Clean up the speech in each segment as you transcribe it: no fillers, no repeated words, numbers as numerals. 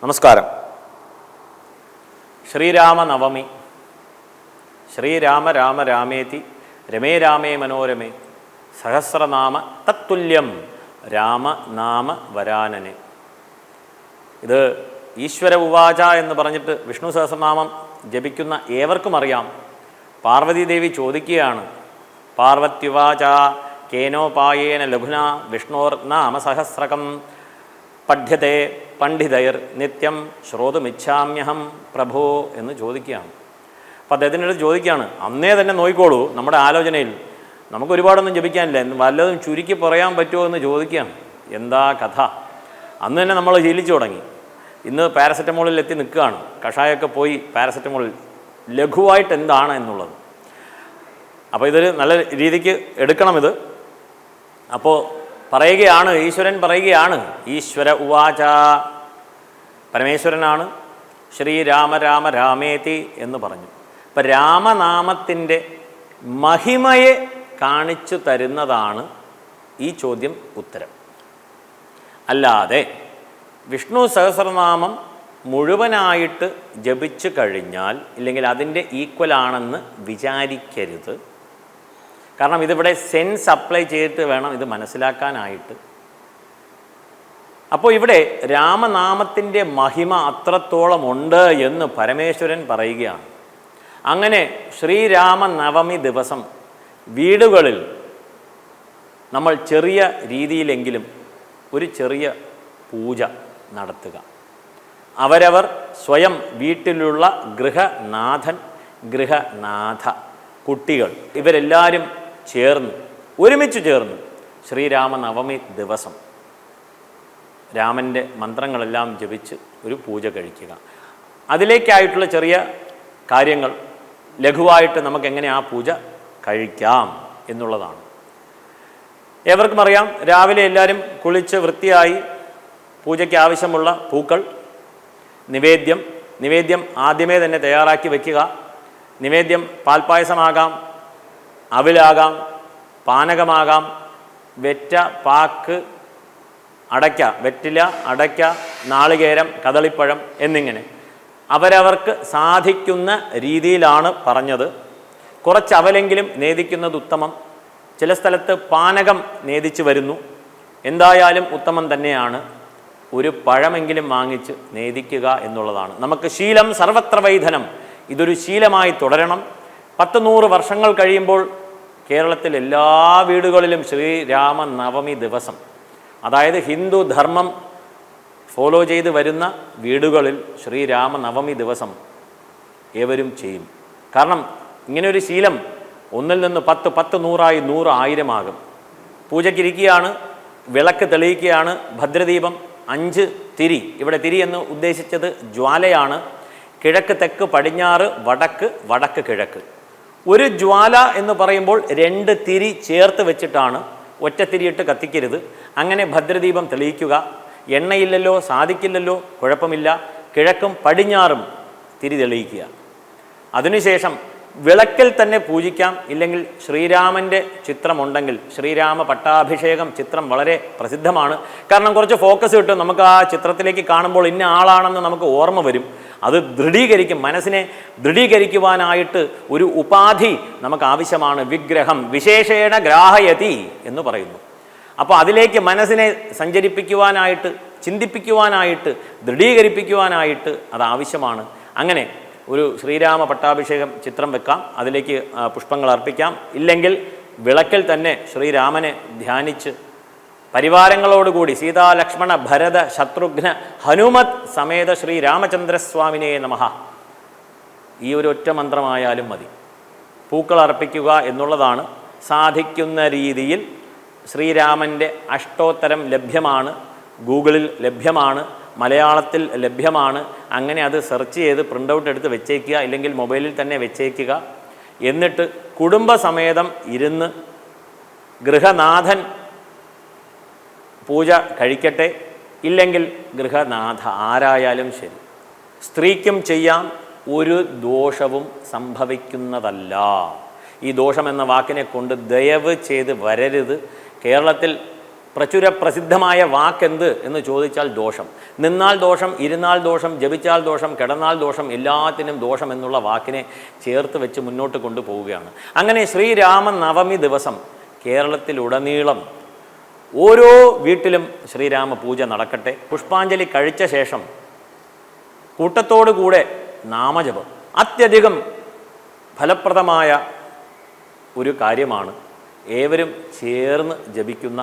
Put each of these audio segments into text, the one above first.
നമസ്കാരം. ശ്രീരാമനവമി. ശ്രീരാമ രാമ രാമേതി രമേ രാമേ മനോരമേ സഹസ്രനാമ തത്തുല്യം രാമനാമ വരാനനെ. ഇത് ഈശ്വര ഉവാച എന്ന് പറഞ്ഞിട്ട് വിഷ്ണു സഹസ്രനാമം ജപിക്കുന്ന ഏവർക്കും അറിയാം. പാർവതീദേവി ചോദിക്കുകയാണ്, പാർവത്യുവാച കേനോപായേന ലഘുന വിഷ്ണോർ നാമസഹസ്രകം പഠ്യത്തെ പണ്ഡിതയർ നിത്യം ശ്രോതുമിച്ഛാമ്യഹം പ്രഭോ എന്ന് ചോദിക്കുകയാണ്. അപ്പോൾ അദ്ദേഹത്തിനോട് ചോദിക്കുകയാണ്, അന്നേ തന്നെ നോക്കിക്കോളൂ, നമ്മുടെ ആലോചനയിൽ നമുക്ക് ഒരുപാടൊന്നും ജപിക്കാനില്ല, വല്ലതും ചുരുക്കി പറയാൻ പറ്റുമോ എന്ന് ചോദിക്കുകയാണ്. എന്താ കഥ? അന്ന് തന്നെ നമ്മൾ ശീലിച്ചു തുടങ്ങി. ഇന്ന് പാരസെറ്റമോളിൽ എത്തി നിൽക്കുകയാണ്. കഷായമൊക്കെ പോയി പാരസെറ്റമോളിൽ ലഘുവായിട്ട് എന്താണ് എന്നുള്ളത്. അപ്പോൾ ഇതൊരു നല്ല രീതിക്ക് എടുക്കണം ഇത്. അപ്പോൾ പറയുകയാണ്, ഈശ്വരൻ പറയുകയാണ്, ഈശ്വര ഉവാച, പരമേശ്വരനാണ്. ശ്രീരാമ രാമ രാമേതി എന്ന് പറഞ്ഞു. അപ്പം രാമനാമത്തിൻ്റെ മഹിമയെ കാണിച്ചു തരുന്നതാണ് ഈ ചോദ്യം ഉത്തരം. അല്ലാതെ വിഷ്ണു സഹസ്രനാമം മുഴുവനായിട്ട് ജപിച്ചു കഴിഞ്ഞാൽ ഇല്ലെങ്കിൽ അതിൻ്റെ ഈക്വലാണെന്ന് വിചാരിക്കരുത്. കാരണം ഇതിവിടെ സെൻസ് അപ്ലൈ ചെയ്തിട്ട് വേണം ഇത് മനസ്സിലാക്കാനായിട്ട്. അപ്പോൾ ഇവിടെ രാമനാമത്തിൻ്റെ മഹിമ അത്രത്തോളം ഉണ്ട് എന്ന് പരമേശ്വരൻ പറയുകയാണ്. അങ്ങനെ ശ്രീരാമനവമി ദിവസം വീടുകളിൽ നമ്മൾ ചെറിയ രീതിയിലെങ്കിലും ഒരു ചെറിയ പൂജ നടത്തുക. അവരവർ സ്വയം വീട്ടിലുള്ള ഗൃഹനാഥൻ, ഗൃഹനാഥ, കുട്ടികൾ ഇവരെല്ലാവരും ഒരുമിച്ച് ചേർന്ന് ശ്രീരാമനവമി ദിവസം രാമൻ്റെ മന്ത്രങ്ങളെല്ലാം ജപിച്ച് ഒരു പൂജ കഴിക്കുക. അതിലേക്കായിട്ടുള്ള ചെറിയ കാര്യങ്ങൾ ലഘുവായിട്ട് നമുക്കെങ്ങനെ ആ പൂജ കഴിക്കാം എന്നുള്ളതാണ്. ഏവർക്കും അറിയാം, രാവിലെ എല്ലാവരും കുളിച്ച് വൃത്തിയായി പൂജയ്ക്ക് ആവശ്യമുള്ള പൂക്കൾ, നിവേദ്യം ആദ്യമേ തന്നെ തയ്യാറാക്കി വയ്ക്കുക. നിവേദ്യം പാൽപ്പായസമാകാം, അവിലാകാം, പാനകമാകാം, വെറ്റ, പാക്ക്, അടയ്ക്ക, വെറ്റില, അടയ്ക്ക, നാളികേരം, കദളിപ്പഴം എന്നിങ്ങനെ അവരവർക്ക് സാധിക്കുന്ന രീതിയിലാണ് പറഞ്ഞത്. കുറച്ച് അവലെങ്കിലും നേദിക്കുന്നത് ഉത്തമം. ചില സ്ഥലത്ത് പാനകം നേദിച്ചു വരുന്നു. എന്തായാലും ഉത്തമം തന്നെയാണ് ഒരു പഴമെങ്കിലും വാങ്ങിച്ച് നേദിക്കുക എന്നുള്ളതാണ്. നമുക്ക് ശീലം സർവത്ര വൈധനം. ഇതൊരു ശീലമായി തുടരണം. 100 വർഷങ്ങൾ കഴിയുമ്പോൾ കേരളത്തിൽ എല്ലാ വീടുകളിലും ശ്രീരാമനവമി ദിവസം, അതായത് ഹിന്ദു ധർമ്മം ഫോളോ ചെയ്ത് വരുന്ന വീടുകളിൽ ശ്രീരാമനവമി ദിവസം ഏവരും ചെയ്യും. കാരണം ഇങ്ങനെയൊരു ശീലം 1 നിന്ന് 10, 10, 100 100 1000 ആകും. പൂജയ്ക്കിരിക്കുകയാണ്, വിളക്ക് തെളിയിക്കുകയാണ്, ഭദ്രദീപം, 5 തിരി. ഇവിടെ തിരി എന്ന് ഉദ്ദേശിച്ചത് ജ്വാലയാണ്. കിഴക്ക്, തെക്ക്, പടിഞ്ഞാറ്, വടക്ക്, കിഴക്ക്. ഒരു ജ്വാല എന്ന് പറയുമ്പോൾ 2 തിരി ചേർത്ത് വെച്ചിട്ടാണ്, ഒറ്റ തിരിയിട്ട് കത്തിക്കരുത്. അങ്ങനെ ഭദ്രദീപം തെളിയിക്കുക. എണ്ണയില്ലല്ലോ, സാധിക്കില്ലല്ലോ, കുഴപ്പമില്ല, കിഴക്കും പടിഞ്ഞാറും തിരി തെളിയിക്കുക. അതിനുശേഷം വിളക്കിൽ തന്നെ പൂജിക്കാം. ഇല്ലെങ്കിൽ ശ്രീരാമൻ്റെ ചിത്രമുണ്ടെങ്കിൽ ശ്രീരാമ പട്ടാഭിഷേകം ചിത്രം വളരെ പ്രസിദ്ധമാണ്. കാരണം കുറച്ച് ഫോക്കസ് കിട്ടും, നമുക്ക് ആ ചിത്രത്തിലേക്ക് കാണുമ്പോൾ ഇന്ന ആളാണെന്ന് നമുക്ക് ഓർമ്മ വരും. അത് ദൃഢീകരിക്കും, മനസ്സിനെ ദൃഢീകരിക്കുവാനായിട്ട് ഒരു ഉപാധി നമുക്ക് ആവശ്യമാണ്. വിഗ്രഹം വിശേഷേണ ഗ്രാഹയതി എന്ന് പറയുന്നു. അപ്പോൾ അതിലേക്ക് മനസ്സിനെ സഞ്ചരിപ്പിക്കുവാനായിട്ട്, ചിന്തിപ്പിക്കുവാനായിട്ട്, ദൃഢീകരിപ്പിക്കുവാനായിട്ട് അത് ആവശ്യമാണ്. അങ്ങനെ ഒരു ശ്രീരാമ പട്ടാഭിഷേകം ചിത്രം വെക്കാം, അതിലേക്ക് പുഷ്പങ്ങൾ അർപ്പിക്കാം. ഇല്ലെങ്കിൽ വിളക്കിൽ തന്നെ ശ്രീരാമനെ ധ്യാനിച്ച് പരിവാരങ്ങളോടുകൂടി സീതാ ലക്ഷ്മണ ഭരത ശത്രുഘ്ന ഹനുമത് സമേത ശ്രീരാമചന്ദ്രസ്വാമിനേ നമഃ, ഈ ഒരു ഒറ്റ മന്ത്രമായാലും മതി. പൂക്കൾ അർപ്പിക്കുക എന്നുള്ളതാണ്. സാധിക്കുന്ന രീതിയിൽ ശ്രീരാമൻ്റെ അഷ്ടോത്തരം ലഭ്യമാണ്, ഗൂഗിളിൽ ലഭ്യമാണ്, മലയാളത്തിൽ ലഭ്യമാണ്. അങ്ങനെ അത് സെർച്ച് ചെയ്ത് പ്രിൻ്റ് ഔട്ട് എടുത്ത് വെച്ചേക്കുക, ഇല്ലെങ്കിൽ മൊബൈലിൽ തന്നെ വെച്ചേക്കുക. എന്നിട്ട് കുടുംബസമേതം ഇരുന്ന് ഗൃഹനാഥൻ പൂജ കഴിക്കട്ടെ. ഇല്ലെങ്കിൽ ഗൃഹനാഥ ആരായാലും ശരി, സ്ത്രീക്കും ചെയ്യാം. ഒരു ദോഷവും സംഭവിക്കുന്നതല്ല. ഈ ദോഷം എന്ന വാക്കിനെ കൊണ്ട് ദയവ് ചെയ്ത് വരരുത്. കേരളത്തിൽ പ്രചുര പ്രസിദ്ധമായ വാക്കെന്ത് എന്ന് ചോദിച്ചാൽ ദോഷം. നിന്നാൽ ദോഷം, ഇരുന്നാൽ ദോഷം, ജപിച്ചാൽ ദോഷം, കിടന്നാൽ ദോഷം, എല്ലാത്തിനും ദോഷം എന്നുള്ള വാക്കിനെ ചേർത്ത് വെച്ച് മുന്നോട്ട് കൊണ്ടുപോവുകയാണ്. അങ്ങനെ ശ്രീരാമനവമി ദിവസം കേരളത്തിലുടനീളം ഓരോ വീട്ടിലും ശ്രീരാമ പൂജ നടക്കട്ടെ. പുഷ്പാഞ്ജലി കഴിച്ച ശേഷം കൂട്ടത്തോടുകൂടെ നാമജപം അത്യധികം ഫലപ്രദമായ ഒരു കാര്യമാണ്. ഏവരും ചേർന്ന് ജപിക്കുന്ന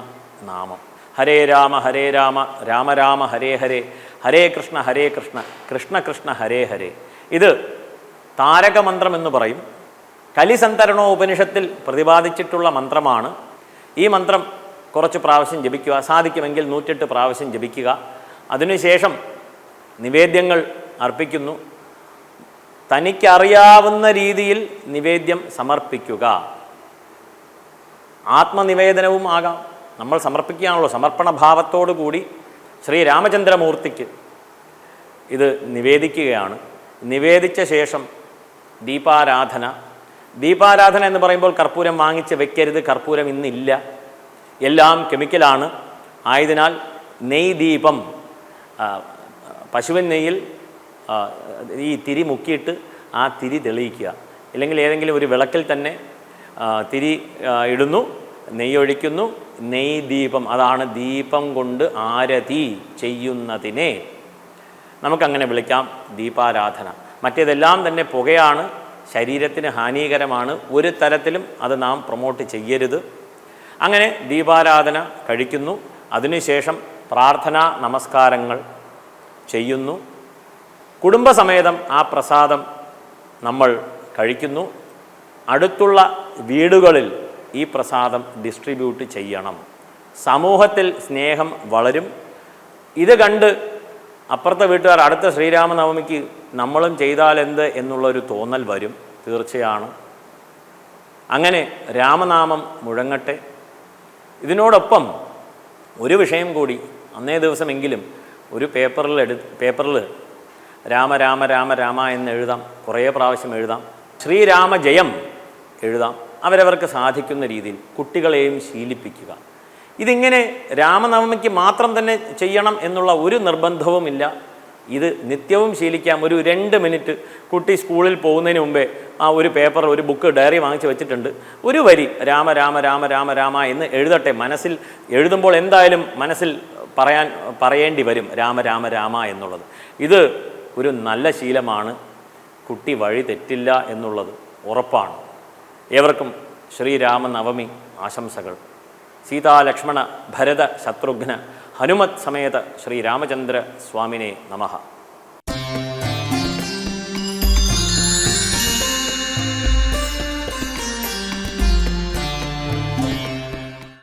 നാമം ഹരേ രാമ രാമ രാമ ഹരേ ഹരേ, ഹരേ കൃഷ്ണ കൃഷ്ണ കൃഷ്ണ ഹരേ ഹരേ. ഇത് താരകമന്ത്രം എന്ന് പറയും. കലിസന്തരണോപനിഷത്തിൽ പ്രതിപാദിച്ചിട്ടുള്ള മന്ത്രമാണ്. ഈ മന്ത്രം കുറച്ച് പ്രാവശ്യം ജപിക്കുക, സാധിക്കുമെങ്കിൽ 108 പ്രാവശ്യം ജപിക്കുക. അതിനുശേഷം നിവേദ്യങ്ങൾ അർപ്പിക്കുന്നു. തനിക്കറിയാവുന്ന രീതിയിൽ നിവേദ്യം സമർപ്പിക്കുക. ആത്മനിവേദനവും ആകാം. നമ്മൾ സമർപ്പിക്കുകയാണല്ലോ, സമർപ്പണ ഭാവത്തോടു കൂടി ശ്രീരാമചന്ദ്രമൂർത്തിക്ക് ഇത് നിവേദിക്കുകയാണ്. നിവേദിച്ച ശേഷം ദീപാരാധന. ദീപാരാധന എന്ന് പറയുമ്പോൾ കർപ്പൂരം വാങ്ങിച്ച് വെക്കരുത്. കർപ്പൂരം ഇന്നില്ല, എല്ലാം കെമിക്കലാണ്. ആയതിനാൽ നെയ് ദീപം, പശുവിൻ നെയ്യിൽ ഈ തിരി മുക്കിയിട്ട് ആ തിരി തെളിയിക്കുക. ഇല്ലെങ്കിൽ ഏതെങ്കിലും ഒരു വിളക്കിൽ തന്നെ തിരി ഇടുന്നു, നെയ്യൊഴിക്കുന്നു. നെയ് ദീപം, അതാണ് ദീപം കൊണ്ട് ആരതി ചെയ്യുന്നതിനെ നമുക്കങ്ങനെ വിളിക്കാം ദീപാരാധന. മറ്റേതെല്ലാം തന്നെ പുകയാണ്, ശരീരത്തിന് ഹാനികരമാണ്. ഒരു തരത്തിലും അത് നാം പ്രൊമോട്ട് ചെയ്യരുത്. അങ്ങനെ ദീപാരാധന കഴിക്കുന്നു. അതിനുശേഷം പ്രാർത്ഥനാ നമസ്കാരങ്ങൾ ചെയ്യുന്നു. കുടുംബസമേതം ആ പ്രസാദം നമ്മൾ കഴിക്കുന്നു. അടുത്തുള്ള വീടുകളിൽ ഈ പ്രസാദം ഡിസ്ട്രിബ്യൂട്ട് ചെയ്യണം. സമൂഹത്തിൽ സ്നേഹം വളരും. ഇത് കണ്ട് അപ്പുറത്തെ വീട്ടുകാർ അടുത്ത ശ്രീരാമനവമിക്ക് നമ്മളും ചെയ്താലെന്ത് എന്നുള്ളൊരു തോന്നൽ വരും. തീർച്ചയാണ്. അങ്ങനെ രാമനാമം മുഴങ്ങട്ടെ. ഇതിനോടൊപ്പം ഒരു വിഷയം കൂടി അന്നേ ദിവസമെങ്കിലും ഒരു പേപ്പറിൽ രാമ രാമ രാമ രാമ എന്ന് എഴുതാം. കുറേ പ്രാവശ്യം എഴുതാം. ശ്രീരാമജയം എഴുതാം. അവരവർക്ക് സാധിക്കുന്ന രീതിയിൽ കുട്ടികളെയും ശീലിപ്പിക്കുക. ഇതിങ്ങനെ രാമനവമിക്ക് മാത്രം തന്നെ ചെയ്യണം എന്നുള്ള ഒരു നിർബന്ധവുമില്ല. ഇത് നിത്യവും ശീലിക്കാം. ഒരു 2 മിനിറ്റ് കുട്ടി സ്കൂളിൽ പോകുന്നതിന് മുമ്പേ ആ ഒരു പേപ്പർ, ഒരു ബുക്ക്, ഡയറി വാങ്ങിച്ച് വെച്ചിട്ടുണ്ട്. ഒരു വരി രാമ രാമ രാമ രാമ രാമ എന്ന് എഴുതട്ടെ. മനസ്സിൽ എഴുതുമ്പോൾ എന്തായാലും മനസ്സിൽ പറയേണ്ടി വരും രാമ രാമ രാമ എന്നുള്ളത്. ഇത് ഒരു നല്ല ശീലമാണ്. കുട്ടി വഴി തെറ്റില്ല എന്നുള്ളത് ഉറപ്പാണ്. ഏവർക്കും ശ്രീരാമനവമി ആശംസകൾ. സീതാലക്ഷ്മണ ഭരത ശത്രുഘ്ന ഹനുമത് സമേത ശ്രീരാമചന്ദ്ര സ്വാമിനെ നമഃ.